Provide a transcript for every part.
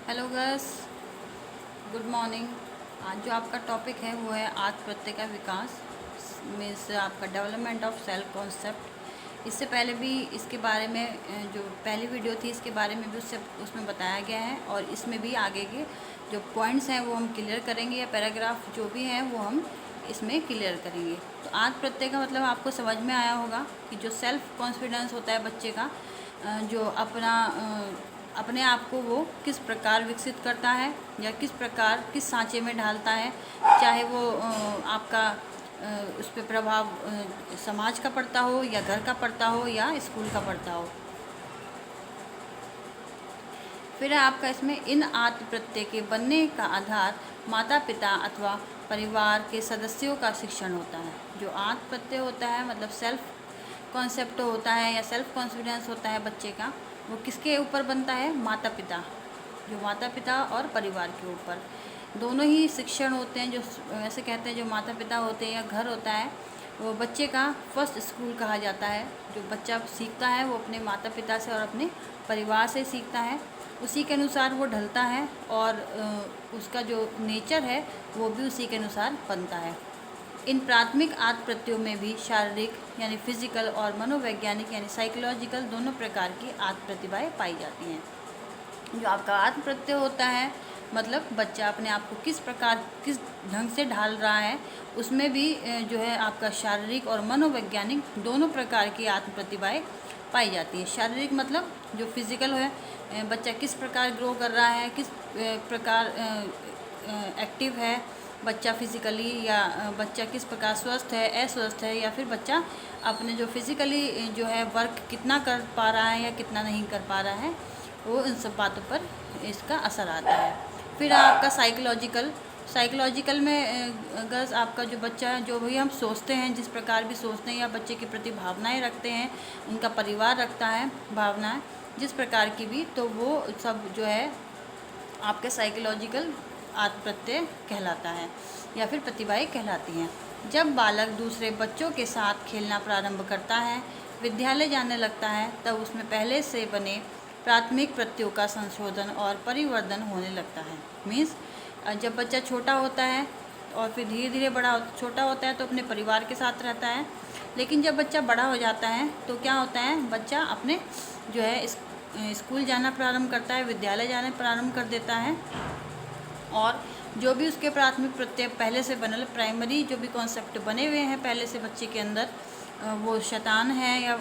Hello girls, good morning. आज जो आपका टॉपिक है वो है आत्म प्रत्यय का विकास, मीन्स आपका डेवलपमेंट ऑफ सेल्फ कॉन्सेप्ट। इससे पहले भी इसके बारे में जो पहली वीडियो थी इसके बारे में भी उसमें बताया गया है, और इसमें भी आगे के जो पॉइंट्स हैं वो हम क्लियर करेंगे, या पैराग्राफ जो भी हैं वो हम इसमें क्लियर करेंगे। तो आत्म प्रत्यय का मतलब आपको समझ में आया होगा कि जो सेल्फ कॉन्फिडेंस होता है बच्चे का, जो अपने आप को वो किस प्रकार विकसित करता है या किस प्रकार किस सांचे में ढालता है, चाहे वो आपका उस पर प्रभाव समाज का पड़ता हो या घर का पड़ता हो या स्कूल का पड़ता हो। फिर आपका इसमें इन आत्म प्रत्यय के बनने का आधार माता पिता अथवा परिवार के सदस्यों का शिक्षण होता है। जो आत्म प्रत्यय होता है मतलब सेल्फ कॉन्सेप्ट होता है या सेल्फ कॉन्फिडेंस होता है बच्चे का, वो किसके ऊपर बनता है? माता पिता, जो माता पिता और परिवार के ऊपर दोनों ही शिक्षण होते हैं। जो ऐसे कहते हैं जो माता पिता होते हैं या घर होता है वो बच्चे का फर्स्ट स्कूल कहा जाता है। जो बच्चा सीखता है वो अपने माता पिता से और अपने परिवार से सीखता है, उसी के अनुसार वो ढलता है, और उसका जो नेचर है वो भी उसी के अनुसार बनता है। इन प्राथमिक आत्म प्रत्ययों में भी शारीरिक यानी फिजिकल और मनोवैज्ञानिक यानी साइकोलॉजिकल दोनों प्रकार की आत्म प्रतिभाएँ पाई जाती हैं। जो आपका आत्म प्रत्यय होता है मतलब बच्चा अपने आप को किस प्रकार किस ढंग से ढाल रहा है, उसमें भी जो है आपका शारीरिक और मनोवैज्ञानिक दोनों प्रकार की आत्म प्रतिभाएँ पाई जाती है। शारीरिक मतलब जो फिजिकल है, बच्चा किस प्रकार ग्रो कर रहा है, किस प्रकार एक्टिव है बच्चा फिज़िकली, या बच्चा किस प्रकार स्वस्थ है, अस्वस्थ है, या फिर बच्चा अपने जो फिज़िकली जो है वर्क कितना कर पा रहा है या कितना नहीं कर पा रहा है, वो इन सब बातों पर इसका असर आता है। फिर आपका साइकोलॉजिकल में गर्ल्स आपका जो बच्चा है, जो भी हम सोचते हैं, जिस प्रकार भी सोचते हैं या बच्चे के प्रति भावनाएं रखते हैं, उनका परिवार रखता है भावनाएं जिस प्रकार की भी, तो वो सब जो है आपके साइकोलॉजिकल आत्म प्रत्यय कहलाता है या फिर प्रतिभाएं कहलाती हैं। जब बालक दूसरे बच्चों के साथ खेलना प्रारंभ करता है, विद्यालय जाने लगता है, तब उसमें पहले से बने प्राथमिक प्रत्ययों का संशोधन और परिवर्धन होने लगता है। मीन्स जब बच्चा छोटा होता है और फिर धीरे धीरे छोटा होता है तो अपने परिवार के साथ रहता है, लेकिन जब बच्चा बड़ा हो जाता है तो क्या होता है, बच्चा अपने जो है स्कूल जाना प्रारंभ करता है, विद्यालय जाना प्रारंभ कर देता है, और जो भी उसके प्राथमिक प्रत्यय पहले से बनल प्राइमरी जो भी कॉन्सेप्ट बने हुए हैं पहले से बच्चे के अंदर, वो शैतान है या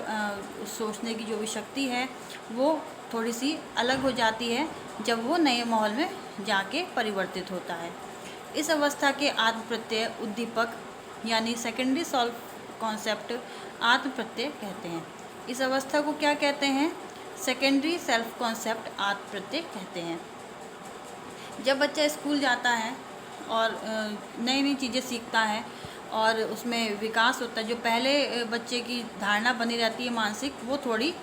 सोचने की जो भी शक्ति है वो थोड़ी सी अलग हो जाती है जब वो नए माहौल में जाके परिवर्तित होता है। इस अवस्था के आत्म प्रत्यय उद्दीपक यानी सेकेंडरी सॉल्व कॉन्सेप्ट आत्म प्रत्यय कहते हैं। इस अवस्था को क्या कहते हैं? सेकेंडरी सेल्फ कॉन्सेप्ट आत्म प्रत्यय कहते हैं। जब बच्चा स्कूल जाता है और नई नई चीज़ें सीखता है और उसमें विकास होता है, जो पहले बच्चे की धारणा बनी रहती है मानसिक, वो थोड़ी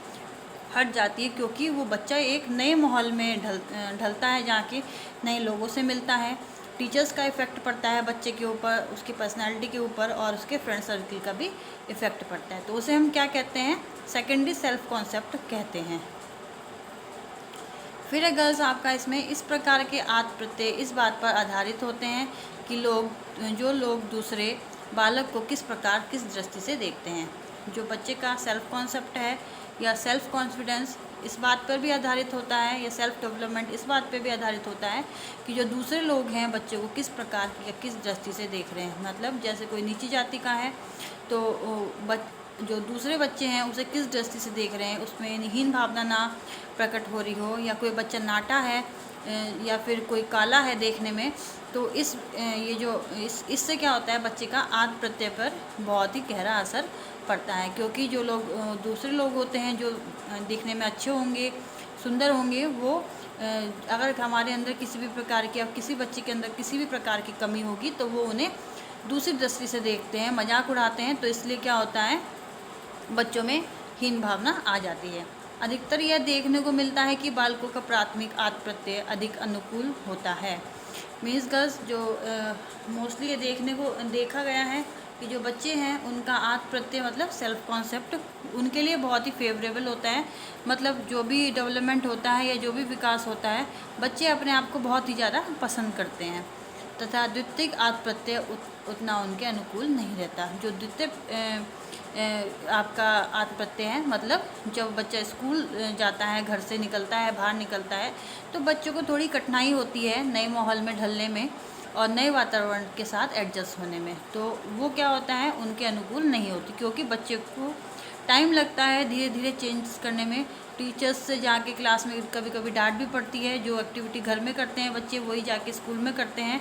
हट जाती है, क्योंकि वो बच्चा एक नए माहौल में ढलता है, जाके नए लोगों से मिलता है। टीचर्स का इफ़ेक्ट पड़ता है बच्चे के ऊपर, उसकी पर्सनालिटी के ऊपर, और उसके फ्रेंड सर्कल का भी इफ़ेक्ट पड़ता है। तो उसे हम क्या कहते हैं? सेकेंडरी सेल्फ कॉन्सेप्ट कहते हैं। फिर गर्ल्स आपका इसमें इस प्रकार के आत्म प्रत्यय इस बात पर आधारित होते हैं कि जो लोग दूसरे बालक को किस प्रकार किस दृष्टि से देखते हैं। जो बच्चे का सेल्फ कॉन्सेप्ट है या सेल्फ कॉन्फिडेंस इस बात पर भी आधारित होता है, या सेल्फ डेवलपमेंट इस बात पर भी आधारित होता है कि जो दूसरे लोग हैं बच्चे को किस प्रकार की या किस दृष्टि से देख रहे हैं। मतलब जैसे कोई नीची जाति का है तो जो दूसरे बच्चे हैं उसे किस दृष्टि से देख रहे हैं, उसमें हीन भावना ना प्रकट हो रही हो, या कोई बच्चा नाटा है या फिर कोई काला है देखने में, तो इससे क्या होता है, बच्चे का आत्म प्रत्यय पर बहुत ही गहरा असर पड़ता है। क्योंकि जो लोग दूसरे लोग होते हैं जो दिखने में अच्छे होंगे, सुंदर होंगे, वो अगर हमारे अंदर किसी भी प्रकार की, अब किसी बच्चे के अंदर किसी भी प्रकार की कमी होगी तो वो उन्हें दूसरी दृष्टि से देखते हैं, मजाक उड़ाते हैं, तो इसलिए क्या होता है, बच्चों में हीन भावना आ जाती है। अधिकतर यह देखने को मिलता है कि बालकों का प्राथमिक आत्म प्रत्यय अधिक अनुकूल होता है। मीन्स गर्ल्स जो मोस्टली ये देखा गया है कि जो बच्चे हैं उनका आत्म प्रत्यय मतलब सेल्फ कॉन्सेप्ट उनके लिए बहुत ही फेवरेबल होता है। मतलब जो भी डेवलपमेंट होता है या जो भी विकास होता है, बच्चे अपने आप को बहुत ही ज़्यादा पसंद करते हैं, तथा द्वितीयक आत्म प्रत्यय उतना उनके अनुकूल नहीं रहता। जो द्वितीय आपका आत्म प्रत्यय है, मतलब जब बच्चा स्कूल जाता है, घर से निकलता है, बाहर निकलता है, तो बच्चों को थोड़ी कठिनाई होती है नए माहौल में ढलने में और नए वातावरण के साथ एडजस्ट होने में। तो वो क्या होता है, उनके अनुकूल नहीं होती, क्योंकि बच्चे को टाइम लगता है धीरे धीरे चेंज करने में। टीचर्स से जाके क्लास में कभी कभी डांट भी पड़ती है। जो एक्टिविटी घर में करते हैं बच्चे, वही जाके स्कूल में करते हैं,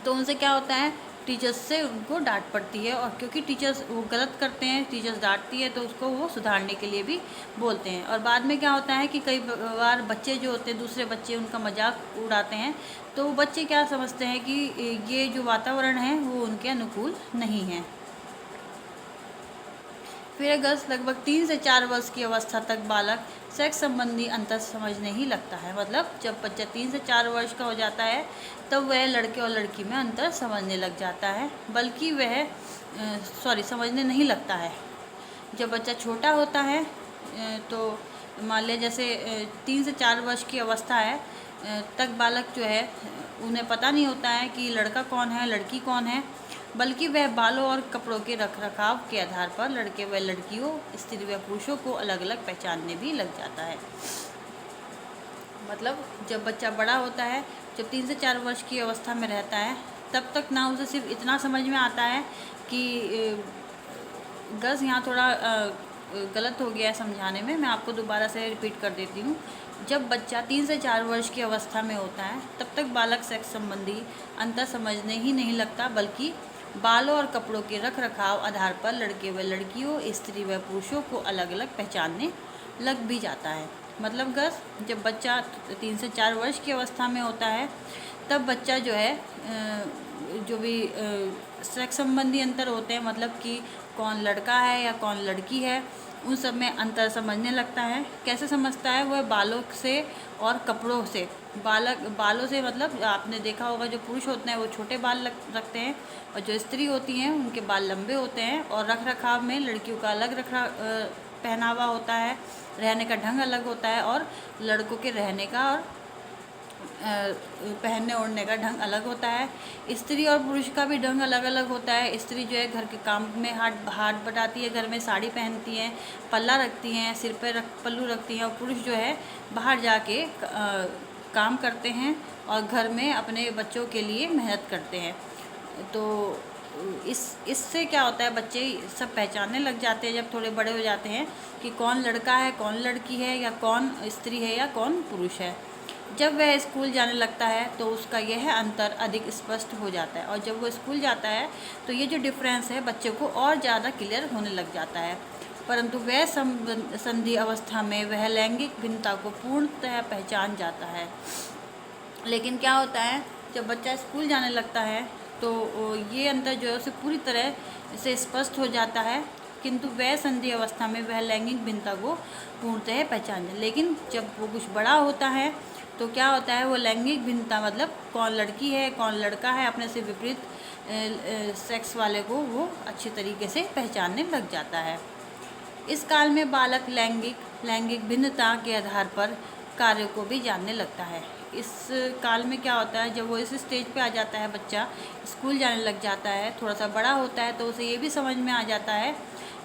तो उनसे क्या होता है, टीचर्स से उनको डांट पड़ती है। और क्योंकि टीचर्स वो गलत करते हैं, टीचर्स डांटती है, तो उसको वो सुधारने के लिए भी बोलते हैं। और बाद में क्या होता है कि कई बार बच्चे जो होते हैं, दूसरे बच्चे उनका मजाक उड़ाते हैं, तो बच्चे क्या समझते हैं कि ये जो वातावरण है वो उनके अनुकूल नहीं है। फिर अगस्त लगभग 3 से 4 वर्ष की अवस्था तक बालक सेक्स संबंधी अंतर समझने ही लगता है। मतलब जब बच्चा 3 से 4 वर्ष का हो जाता है, तब वह लड़के और लड़की में अंतर समझने लग जाता है, बल्कि वह समझने नहीं लगता है। जब बच्चा छोटा होता है तो मान लिया जैसे 3 से 4 वर्ष की अवस्था है तक बालक जो है, उन्हें पता नहीं होता है कि लड़का कौन है, लड़की कौन है, बल्कि वह बालों और कपड़ों के रख रखाव के आधार पर लड़के व लड़कियों, स्त्री व पुरुषों को अलग अलग पहचानने भी लग जाता है। मतलब जब बच्चा बड़ा होता है, जब 3 से 4 वर्ष की अवस्था में रहता है, तब तक ना उसे सिर्फ इतना समझ में आता है कि गज़ यहाँ थोड़ा गलत हो गया है समझाने में, मैं आपको दोबारा से रिपीट कर देती हूँ। जब बच्चा 3 से 4 वर्ष की अवस्था में होता है, तब तक बालक सेक्स संबंधी अंतर समझने ही नहीं लगता, बल्कि बालों और कपड़ों के रख रखाव आधार पर लड़के व लड़कियों, स्त्री व पुरुषों को अलग अलग पहचानने लग भी जाता है। मतलब गस जब बच्चा 3 से 4 वर्ष की अवस्था में होता है, तब बच्चा जो है जो भी सेक्स संबंधी अंतर होते हैं, मतलब कि कौन लड़का है या कौन लड़की है, उन सब में अंतर समझने लगता है। कैसे समझता है, वह बालों से और कपड़ों से। बालों से मतलब आपने देखा होगा जो पुरुष होते हैं वो छोटे बाल रखते हैं, और जो स्त्री होती हैं उनके बाल लंबे होते हैं। और रख रखाव में लड़कियों का अलग पहनावा होता है, रहने का ढंग अलग होता है, और लड़कों के रहने का और पहनने ओढ़ने का ढंग अलग होता है। स्त्री और पुरुष का भी ढंग अलग अलग होता है। स्त्री जो है घर के काम में हाथ बटाती है, घर में साड़ी पहनती हैं, पल्ला रखती हैं, सिर पर पल्लू रखती हैं, और पुरुष जो है बाहर जाके काम करते हैं और घर में अपने बच्चों के लिए मेहनत करते हैं। तो इससे क्या होता है, बच्चे सब पहचानने लग जाते हैं जब थोड़े बड़े हो जाते हैं कि कौन लड़का है, कौन लड़की है, या कौन स्त्री है या कौन पुरुष है। जब वह स्कूल जाने लगता है तो उसका यह अंतर अधिक स्पष्ट हो जाता है, और जब वो स्कूल जाता है तो ये जो डिफरेंस है बच्चे को और ज़्यादा क्लियर होने लग जाता है। परंतु वह संधि अवस्था में वह लैंगिक भिन्नता को पूर्णतः पहचान जाता है। लेकिन क्या होता है, जब बच्चा स्कूल जाने लगता है तो ये अंतर जो है उसे पूरी तरह से स्पष्ट हो जाता है, किंतु वह संधि अवस्था में वह लैंगिक भिन्नता को पूर्णतः पहचान जाता है। लेकिन जब वो कुछ बड़ा होता है तो क्या होता है, वो लैंगिक भिन्नता मतलब कौन लड़की है कौन लड़का है, अपने से विपरीत सेक्स वाले को वो अच्छी तरीके से पहचानने लग जाता है। इस काल में बालक लैंगिक भिन्नता के आधार पर कार्य को भी जानने लगता है। इस काल में क्या होता है, जब वो इस स्टेज पे आ जाता है, बच्चा स्कूल जाने लग जाता है, थोड़ा सा बड़ा होता है, तो उसे ये भी समझ में आ जाता है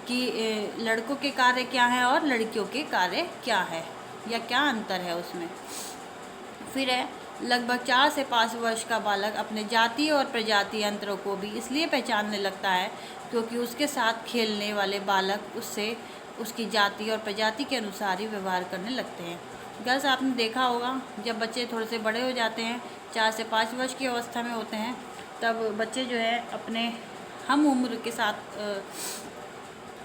कि लड़कों के कार्य क्या हैं और लड़कियों के कार्य क्या है, या क्या अंतर है उसमें। फिर है लगभग 4 से 5 वर्ष का बालक अपने जातीय और प्रजातीय अंतरों को भी इसलिए पहचानने लगता है क्योंकि उसके साथ खेलने वाले बालक उससे उसकी जाति और प्रजाति के अनुसार ही व्यवहार करने लगते हैं। गर्ल्स आपने देखा होगा, जब बच्चे थोड़े से बड़े हो जाते हैं, 4 से 5 वर्ष की अवस्था में होते हैं, तब बच्चे जो है अपने हम उम्र के साथ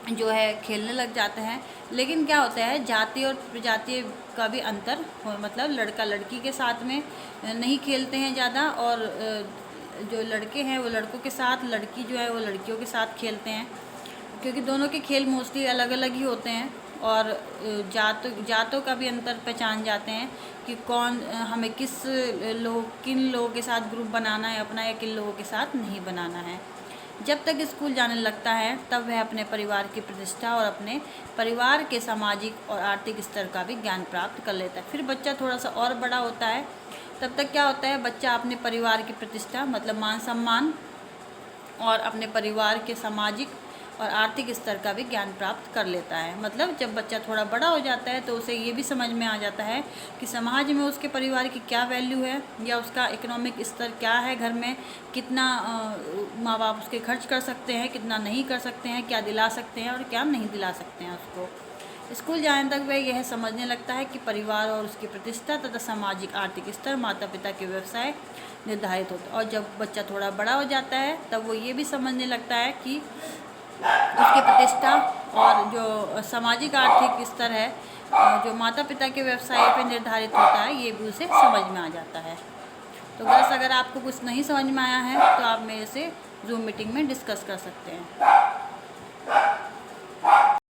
जो है खेलने लग जाते हैं। लेकिन क्या होता है, जाति और प्रजाति का भी अंतर मतलब लड़का लड़की के साथ में नहीं खेलते हैं ज़्यादा, और जो लड़के हैं वो लड़कों के साथ, लड़की जो है वो लड़कियों के साथ खेलते हैं, क्योंकि दोनों के खेल मोस्टली अलग अलग ही होते हैं। और जातों का भी अंतर पहचान जाते हैं कि कौन हमें किन लोगों के साथ ग्रुप बनाना है अपना, या किन लोगों के साथ नहीं बनाना है। जब तक स्कूल जाने लगता है तब वह अपने परिवार की प्रतिष्ठा और अपने परिवार के सामाजिक और आर्थिक स्तर का भी ज्ञान प्राप्त कर लेता है। फिर बच्चा थोड़ा सा और बड़ा होता है, तब तक क्या होता है, बच्चा अपने परिवार की प्रतिष्ठा मतलब मान सम्मान और अपने परिवार के सामाजिक और आर्थिक स्तर का भी ज्ञान प्राप्त कर लेता है। मतलब जब बच्चा थोड़ा बड़ा हो जाता है तो उसे ये भी समझ में आ जाता है कि समाज में उसके परिवार की क्या वैल्यू है, या उसका इकोनॉमिक स्तर क्या है, घर में कितना माँ बाप उसके खर्च कर सकते हैं, कितना नहीं कर सकते हैं, क्या दिला सकते हैं और क्या नहीं दिला सकते हैं उसको। स्कूल जाने तक वह यह समझने लगता है कि परिवार और उसकी प्रतिष्ठा तथा सामाजिक आर्थिक स्तर माता पिता के व्यवसाय निर्धारित होता है। और जब बच्चा थोड़ा बड़ा हो जाता है तब वो ये भी समझने लगता है कि उसकी प्रतिष्ठा और जो सामाजिक आर्थिक स्तर है जो माता पिता के व्यवसाय पे निर्धारित होता है, ये भी उसे समझ में आ जाता है। तो बस अगर आपको कुछ नहीं समझ में आया है तो आप मेरे से जूम मीटिंग में डिस्कस कर सकते हैं।